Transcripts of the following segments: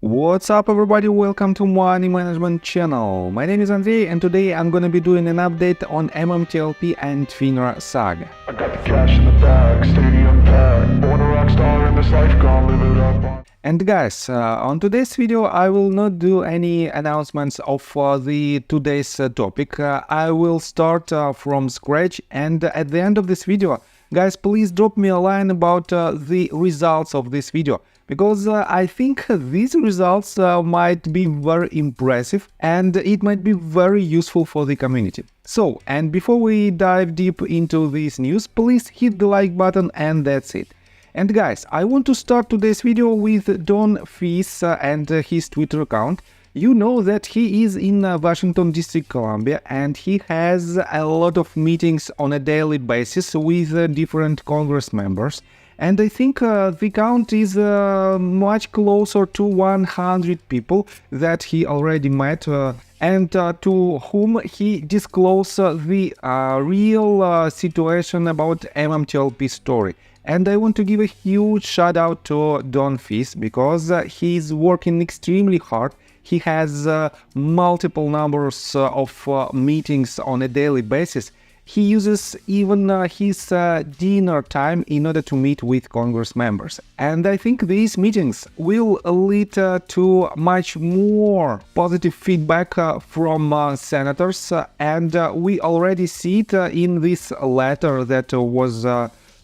What's up everybody, welcome to Money Management channel. My name is Andrei and today I'm gonna be doing an update on MMTLP and FINRA saga. I got the cash in the bag, stadium packed, born a rock star in this life, gonna live it up. And guys, on today's video I will not do any announcements of the today's topic. I will start from scratch, and at the end of this video, guys, please drop me a line about the results of this video, because I think these results might be very impressive and it might be very useful for the community. So, and before we dive deep into this news, please hit the like button, and that's it. And guys, I want to start today's video with Don Fis and his Twitter account. You know that he is in Washington DC, Columbia, and he has a lot of meetings on a daily basis with different Congress members. And I think the count is much closer to 100 people that he already met and to whom he disclosed the real situation about MMTLP story. And I want to give a huge shout out to Don Fis, because he's working extremely hard. He has multiple numbers of meetings on a daily basis. He uses even his dinner time in order to meet with Congress members. And I think these meetings will lead to much more positive feedback from senators. And we already see it in this letter that was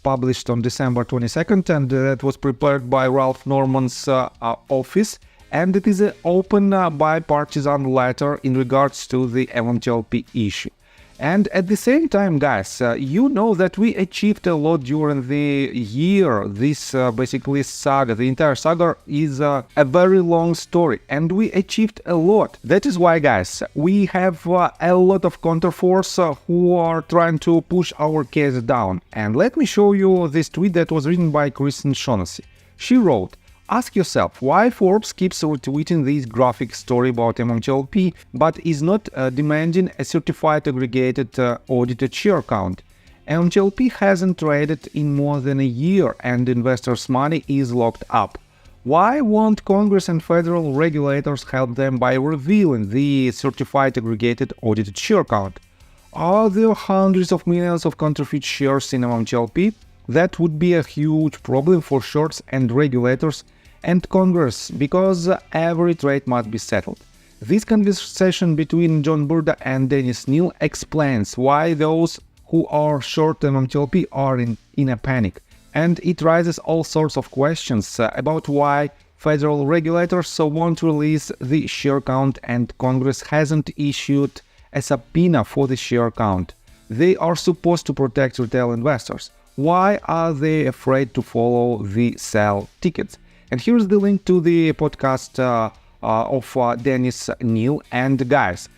published on December 22nd, and that was prepared by Ralph Norman's office. And it is an open bipartisan letter in regards to the MMTLP issue. And at the same time, guys, you know that we achieved a lot during the year. This basically saga, the entire saga is a very long story, and we achieved a lot. That is why, guys, we have a lot of counterforce who are trying to push our case down. And let me show you this tweet that was written by Kristen Shaughnessy. She wrote, "Ask yourself why Forbes keeps retweeting this graphic story about MMTLP but is not demanding a certified aggregated audited share count. MMTLP hasn't traded in more than a year and investors' money is locked up. Why won't Congress and federal regulators help them by revealing the certified aggregated audited share count? Are there hundreds of millions of counterfeit shares in MMTLP? That would be a huge problem for shorts and regulators and Congress, because every trade must be settled." This conversation between John Burda and Dennis Neal explains why those who are short MMTLP are in a panic, and it raises all sorts of questions about why federal regulators won't release the share count and Congress hasn't issued a subpoena for the share count. They are supposed to protect retail investors. Why are they afraid to follow the sell tickets? And here's the link to the podcast of Dennis Neal. And guys,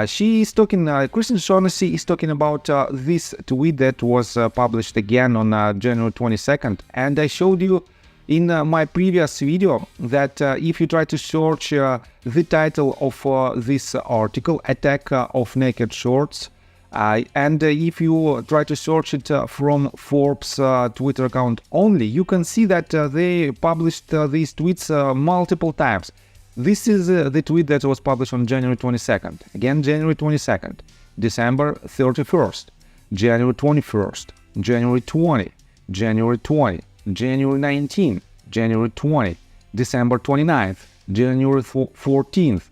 she is talking, Kristen Shaughnessy is talking about this tweet that was published again on January 22nd. And I showed you in my previous video that if you try to search the title of this article, Attack of Naked Shorts, and if you try to search it from Forbes Twitter account only, you can see that they published these tweets multiple times. This is the tweet that was published on January 22nd. Again, January 22nd, December 31st, January 21st, January 20, January 20, January 19, January 20, December 29th, January 14th,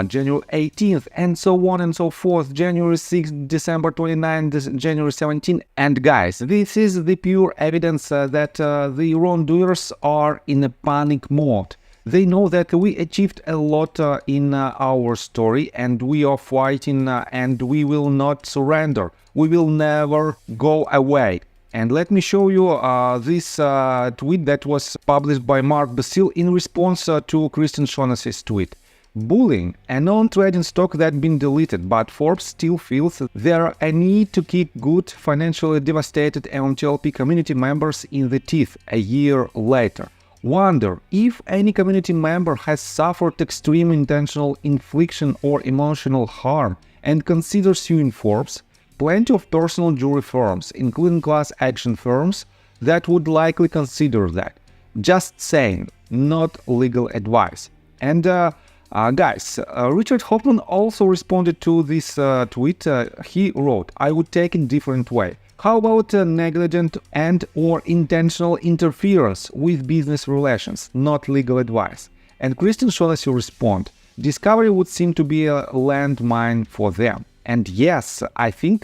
January 18th, and so on and so forth, January 6th, December 29th, January 17th. And guys, this is the pure evidence that the wrongdoers are in a panic mode. They know that we achieved a lot in our story, and we are fighting and we will not surrender. We will never go away. And let me show you this tweet that was published by Mark Basile in response to Kristen Shaughnessy's tweet. "Bullying, a non-trading stock that been deleted, but Forbes still feels there a need to kick good, financially devastated MMTLP community members in the teeth a year later. Wonder if any community member has suffered extreme intentional infliction or emotional harm and considers suing Forbes. Plenty of personal jury firms, including class action firms, that would likely consider that. Just saying, not legal advice. And guys, Richard Hoffman also responded to this tweet. He wrote, "I would take it different way. How about negligent and or intentional interference with business relations, not legal advice?" And Christian Shaughnessy respond, "Discovery would seem to be a landmine for them." And yes, I think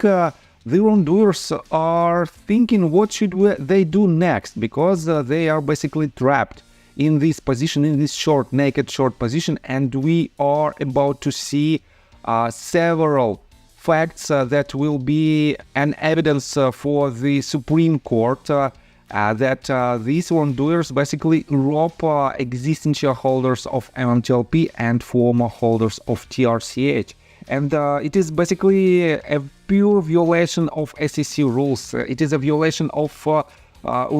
the wrongdoers are thinking what should they do next, because they are basically trapped in this position, in this naked short position, and we are about to see several facts that will be an evidence for the Supreme Court that these wrongdoers basically rob existing shareholders of MMTLP and former holders of TRCH. And it is basically a pure violation of SEC rules. It is a violation of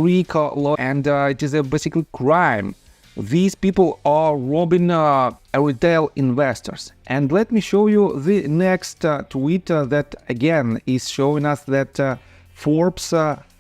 RICO law, and it is a basically crime. These people are robbing retail investors. And let me show you the next tweet that again is showing us that Forbes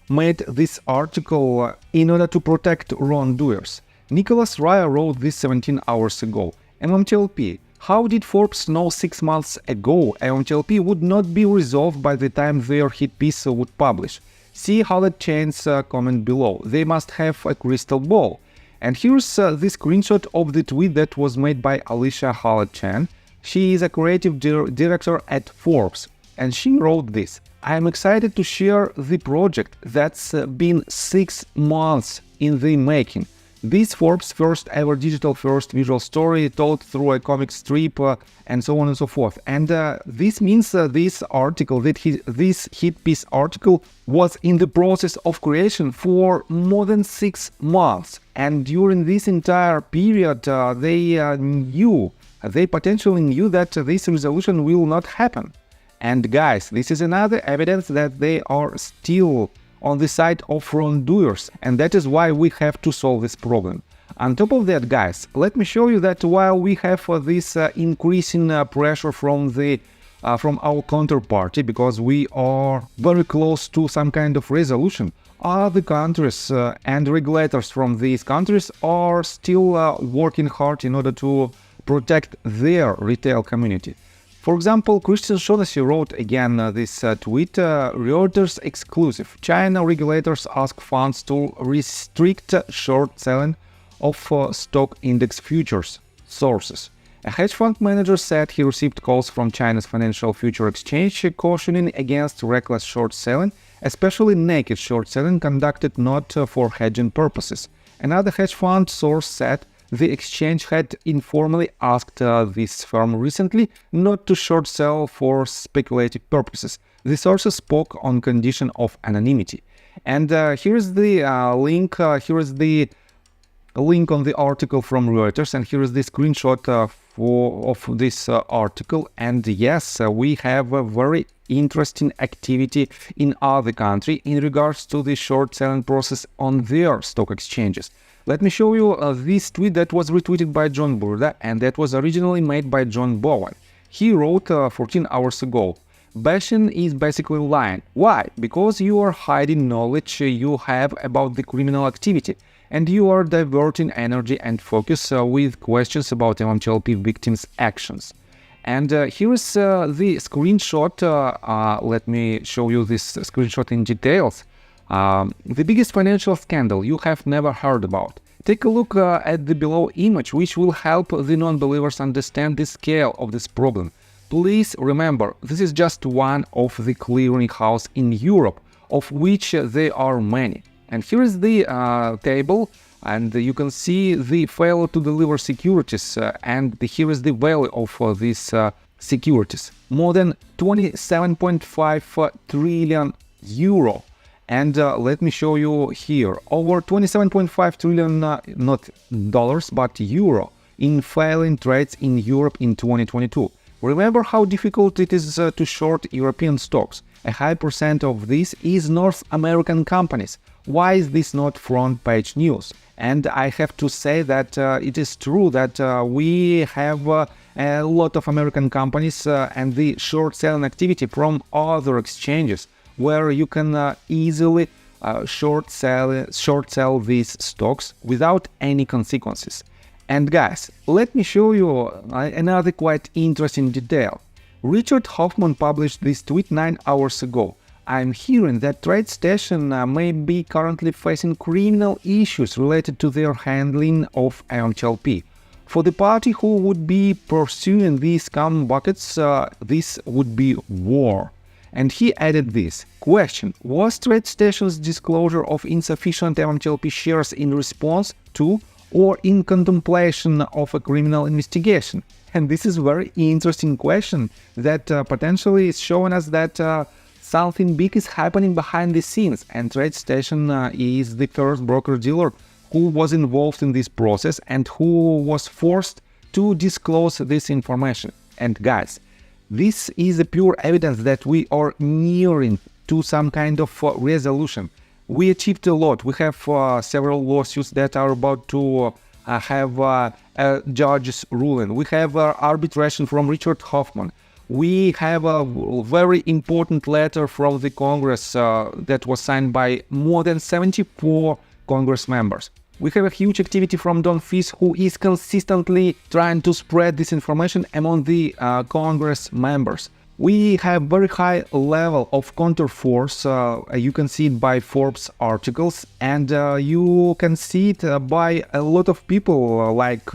made this article in order to protect wrongdoers. Nicholas Raya wrote this 17 hours ago. MMTLP. How did Forbes know 6 months ago MMTLP would not be resolved by the time their hit piece would publish? See how that chains comment below. They must have a crystal ball. And here's the screenshot of the tweet that was made by Alicia Hallett-Chan. She is a creative director at Forbes, and she wrote this: "I am excited to share the project that's been 6 months in the making. This Forbes' first ever digital-first visual story told through a comic strip and so on and so forth." And this means this article, this hit piece article, was in the process of creation for more than 6 months. And during this entire period, they potentially knew that this resolution will not happen. And guys, this is another evidence that they are still on the side of wrongdoers, and that is why we have to solve this problem. On top of that, guys, let me show you that while we have this increasing pressure from our counterparty, because we are very close to some kind of resolution, other countries and regulators from these countries are still working hard in order to protect their retail community. For example, Christian Shaughnessy wrote again this tweet, Reuters exclusive. China regulators ask funds to restrict short selling of stock index futures. Sources. A hedge fund manager said he received calls from China's financial future exchange cautioning against reckless short selling, especially naked short selling conducted not for hedging purposes. Another hedge fund source said the exchange had informally asked this firm recently not to short sell for speculative purposes. The sources spoke on condition of anonymity. And here is the link. Here is the link on the article from Reuters, and here is the screenshot of this article. And yes, we have a very interesting activity in other country in regards to the short selling process on their stock exchanges. Let me show you this tweet that was retweeted by John Burda, and that was originally made by John Bowen. He wrote 14 hours ago, "Basin is basically lying. Why? Because you are hiding knowledge you have about the criminal activity, and you are diverting energy and focus with questions about MMTLP victims' actions." And here is the screenshot. Let me show you this screenshot in details. The biggest financial scandal you have never heard about. Take a look at the below image, which will help the non-believers understand the scale of this problem. Please remember, this is just one of the clearinghouse in Europe, of which there are many. And here is the table, and you can see the failure to deliver securities, and here is the value of these securities. More than 27.5 trillion euro. And let me show you here, over 27.5 trillion, not dollars, but euro, in failing trades in Europe in 2022. Remember how difficult it is to short European stocks. A high percent of this is North American companies. Why is this not front page news? And I have to say that it is true that we have a lot of American companies and the short selling activity from other exchanges, where you can easily short sell these stocks without any consequences. And guys, let me show you another quite interesting detail. Richard Hoffman published this tweet 9 hours ago. I'm hearing that TradeStation may be currently facing criminal issues related to their handling of MMTLP. For the party who would be pursuing these scam buckets, this would be war. And he added this. Question: was TradeStation's disclosure of insufficient MMTLP shares in response to or in contemplation of a criminal investigation? And this is a very interesting question that potentially is showing us that something big is happening behind the scenes, and TradeStation is the first broker-dealer who was involved in this process and who was forced to disclose this information. And guys, this is a pure evidence that we are nearing to some kind of resolution. We achieved a lot. We have several lawsuits that are about to have a judge's ruling. We have arbitration from Richard Hoffman. We have a very important letter from the Congress that was signed by more than 74 Congress members. We have a huge activity from Don Fis, who is consistently trying to spread this information among the Congress members. We have very high level of counterforce. You can see it by Forbes articles, and you can see it by a lot of people like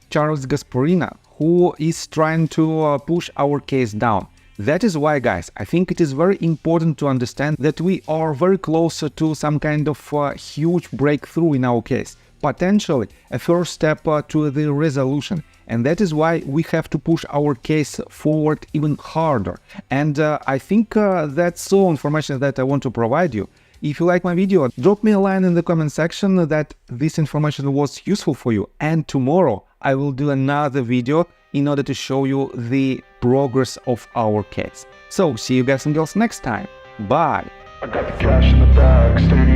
Charles Gasparina, who is trying to push our case down. That is why, guys, I think it is very important to understand that we are very close to some kind of huge breakthrough in our case, potentially a first step to the resolution. And that is why we have to push our case forward even harder. And I think that's all information that I want to provide you. If you like my video, drop me a line in the comment section that this information was useful for you. And tomorrow I will do another video in order to show you the progress of our case. So see you guys and girls next time. Bye. I got the cash in the bag, stadium